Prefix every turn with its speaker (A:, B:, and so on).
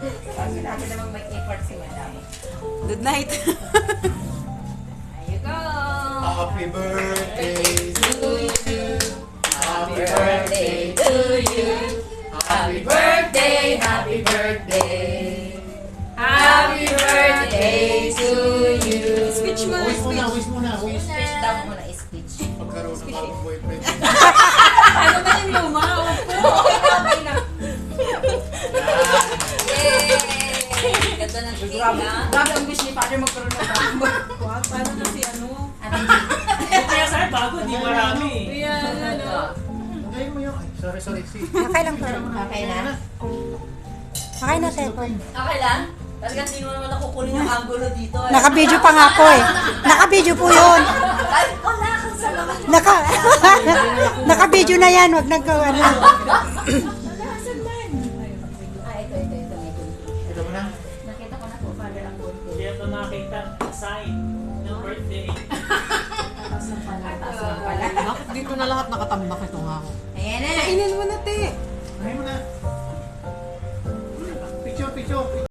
A: Sabi natin namang may effort si Madam.
B: Good night.
A: There you go.
C: Happy birthday to you.
A: Happy birthday to you. Happy birthday, happy birthday. Happy birthday to you.
B: Speech mo.
C: Wish muna, wish muna, wish.
A: Speech daw muna, speech.
C: Pagkaroon ng bagong boyfriend.
B: Ano ba yung luma?
A: Okay na. Yay! Ganda ng cake, ha?
B: Grabe ang wish ni Father magkaroon ng bagong boyfriend. Paano kasi ano?
D: Kaya sa akin bago, di marami.
B: Yan, ano?
C: Tagayin mo yun. Ay, sorry.
E: Okay lang po.
A: Okay na?
E: Okay na, Tekon.
A: Okay lang? Talagang hindi mo naman nakukunin yung angulo dito. Eh.
E: Nakabidyo pa nga po eh. Nakabidyo po yun.
A: Ay, wala kang salamat.
E: Nakabidyo na yan. Wag nang gawa na.
A: Ito.
C: Ito mo na.
A: Nakita ko na po, Father, ang buntis.
D: Kaya ito nakita sign ng birthday.
A: Taas ng pala.
B: Bakit dito na lahat nakatambak ito nga ako?
A: Ayan na.
B: Kainin mo na, te.
C: Tagayin mo na.